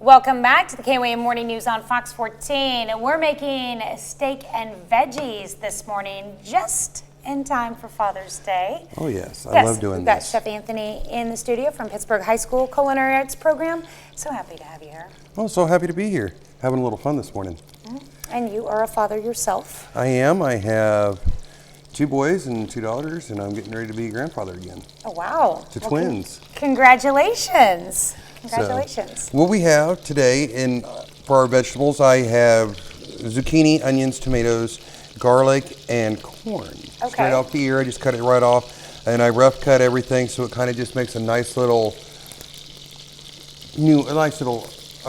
Welcome back to the KOAM Morning News on Fox 14. We're making steak and veggies this morning, just in time for Father's Day. Oh yes, I love doing we've got this. Chef Anthony in the studio from Pittsburgh High School Culinary Arts Program. So happy to have you here. Oh, so happy to be here. Having a little fun this morning. And you are a father yourself. I am. I have 2 boys and 2 daughters, and I'm getting ready to be a grandfather again. Oh, wow. To twins. Congratulations. Congratulations. So, what we have today for our vegetables, I have zucchini, onions, tomatoes, garlic, and corn. Okay. Straight off the ear, I just cut it right off, and I rough cut everything so it kind of just makes a nice little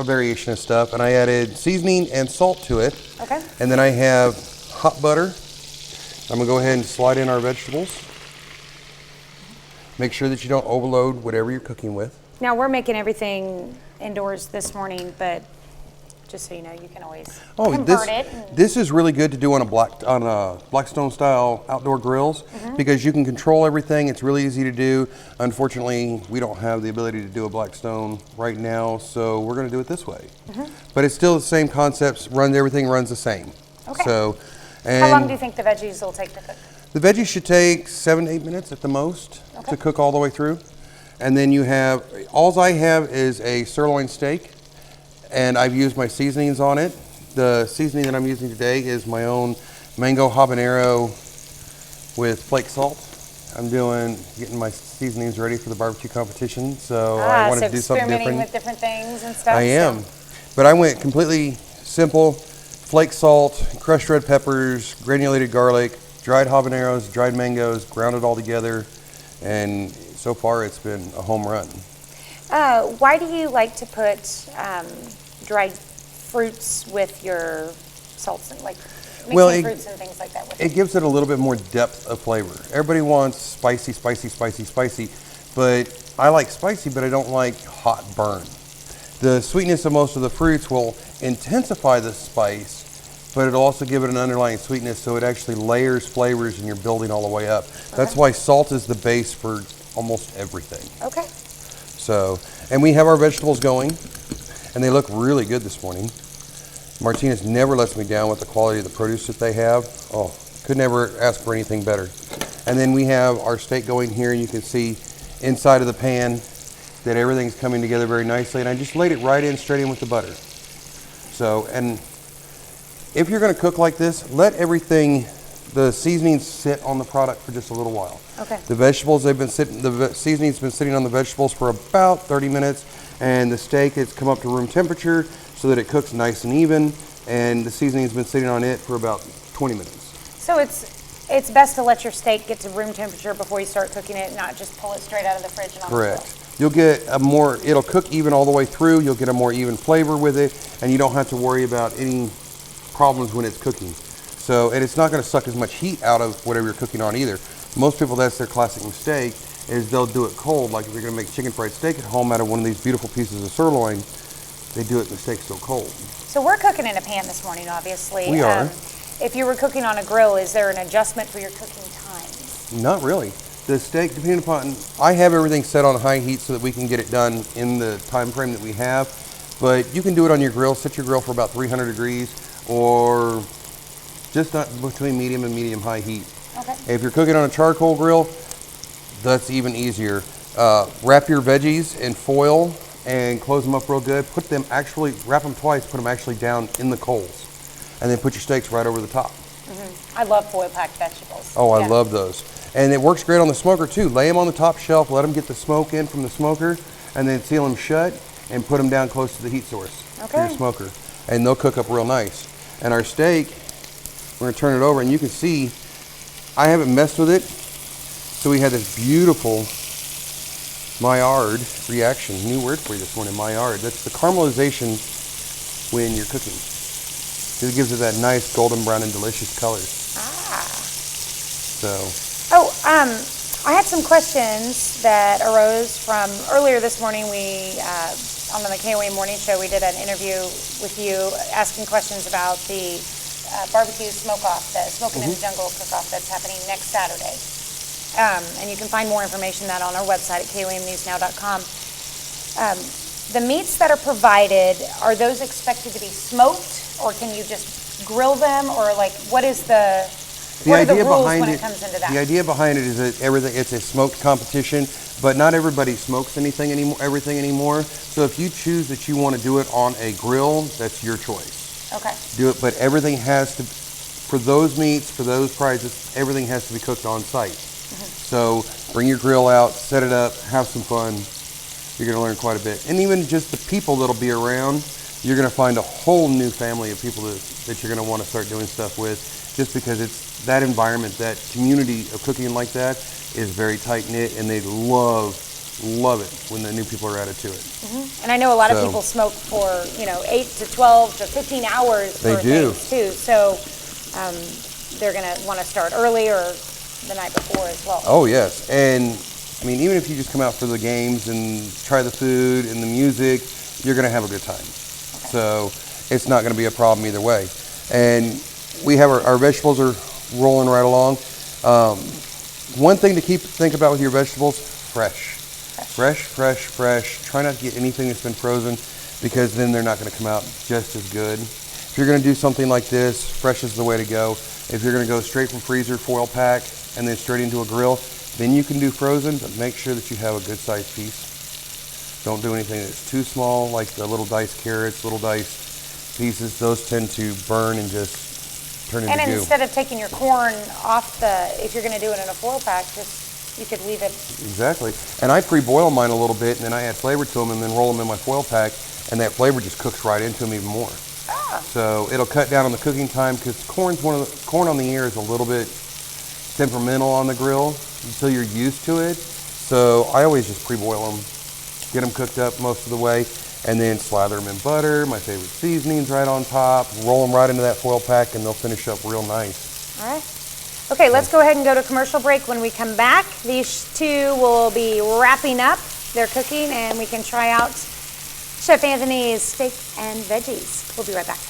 variation of stuff. And I added seasoning and salt to it. Okay. And then I have hot butter. I'm gonna go ahead and slide in our vegetables. Make sure that you don't overload whatever you're cooking with. Now, we're making everything indoors this morning, but just so you know, you can always convert it. This is really good to do on a Blackstone style outdoor grills because you can control everything. It's really easy to do. Unfortunately, we don't have the ability to do a Blackstone right now, so we're going to do it this way. But it's still the same concepts. Everything runs the same. Okay. So, how long do you think the veggies will take to cook? The veggies should take 7 to 8 minutes at the most to cook all the way through. And then all I have is a sirloin steak, and I've used my seasonings on it. The seasoning that I'm using today is my own mango habanero with flake salt. I'm getting my seasonings ready for the barbecue competition, so I wanted to do something different. Experimenting with different things and stuff. I am, but I went completely simple: flake salt, crushed red peppers, granulated garlic, dried habaneros, dried mangoes, ground it all together, and so far it's been a home run. Why do you like to put dried fruits with your salts and mixing fruits and things like that with it? It gives it a little bit more depth of flavor. Everybody wants spicy, but I like spicy, but I don't like hot burn. The sweetness of most of the fruits will intensify the spice, but it'll also give it an underlying sweetness, so it actually layers flavors and you're building all the way up. That's why salt is the base for almost everything. Okay. So, and we have our vegetables going, and they look really good this morning. Martinez never lets me down with the quality of the produce that they have. Oh, could never ask for anything better. And then we have our steak going here, and you can see inside of the pan that everything's coming together very nicely. And I just laid it straight in with the butter. So, and if you're gonna cook like this, let the seasonings sit on the product for just a little while. Okay. The seasoning's been sitting on the vegetables for about 30 minutes, and the steak has come up to room temperature so that it cooks nice and even, and the seasoning's been sitting on it for about 20 minutes. So it's best to let your steak get to room temperature before you start cooking it, not just pull it straight out of the fridge and on the grill. Correct. You'll get it'll cook even all the way through, you'll get a more even flavor with it, and you don't have to worry about any problems when it's cooking. So, and it's not going to suck as much heat out of whatever you're cooking on either. Most people, that's their classic mistake, is they'll do it cold. Like if you're going to make chicken fried steak at home out of one of these beautiful pieces of sirloin, they do it and the steak's still cold. So we're cooking in a pan this morning, obviously. We are. If you were cooking on a grill, is there an adjustment for your cooking times? Not really. The steak, depending upon, I have everything set on high heat so that we can get it done in the time frame that we have. But you can do it on your grill, set your grill for about 300 degrees, or just not between medium and medium high heat. Okay. If you're cooking on a charcoal grill, that's even easier. Wrap your veggies in foil and close them up real good. Wrap them twice, put them actually down in the coals. And then put your steaks right over the top. I love foil packed vegetables. Oh, I love those. And it works great on the smoker too. Lay them on the top shelf, let them get the smoke in from the smoker, and then seal them shut and put them down close to the heat source for your smoker. And they'll cook up real nice. And our steak, we're gonna turn it over, and you can see I haven't messed with it. So we had this beautiful Maillard reaction. New word for you this morning, Maillard. That's the caramelization when you're cooking. It gives it that nice golden brown and delicious color. I had some questions that arose from earlier this morning. On the KOAM Morning Show, we did an interview with you asking questions about the barbecue smoke-off, the Smoking in the Jungle cook-off that's happening next Saturday. And you can find more information on that on our website at KOAMnewsnow.com. the meats that are provided, are those expected to be smoked, or can you just grill them, or like, what are the rules when it comes into that? The idea behind it is that it's a smoked competition, but not everybody smokes everything anymore. So if you choose that you want to do it on a grill, that's your choice. Okay. Do it, but everything has to, for those meats, for those prizes, everything has to be cooked on site. So bring your grill out, set it up, have some fun. You're going to learn quite a bit. And even just the people that'll be around, you're going to find a whole new family of people that you're going to want to start doing stuff with, just because it's that environment, that community of cooking like that is very tight-knit, and they love it when the new people are added to it. And I know a lot of people smoke for, 8 to 12 to 15 hours for things too. So they're going to want to start early or the night before as well. Oh, yes. And I mean, even if you just come out for the games and try the food and the music, you're going to have a good time. Okay. So it's not going to be a problem either way. And we have our vegetables are rolling right along. One thing to think about with your vegetables, fresh. Try not to get anything that's been frozen, because then they're not going to come out just as good. If you're going to do something like this, fresh is the way to go. If you're going to go straight from freezer, foil pack, and then straight into a grill, then you can do frozen, but make sure that you have a good sized piece. Don't do anything that's too small, like the little diced carrots, little diced pieces. Those tend to burn and just turn into goo. And instead of taking your corn off if you're going to do it in a foil pack, you could leave it. Exactly. And I pre-boil mine a little bit, and then I add flavor to them, and then roll them in my foil pack, and that flavor just cooks right into them even more. So it'll cut down on the cooking time, because corn on the ear is a little bit temperamental on the grill until you're used to it. So I always just pre-boil them, get them cooked up most of the way, and then slather them in butter, my favorite seasonings right on top, roll them right into that foil pack, and they'll finish up real nice. All right. Okay, let's go ahead and go to commercial break. When we come back, these two will be wrapping up their cooking, and we can try out Chef Anthony's steak and veggies. We'll be right back.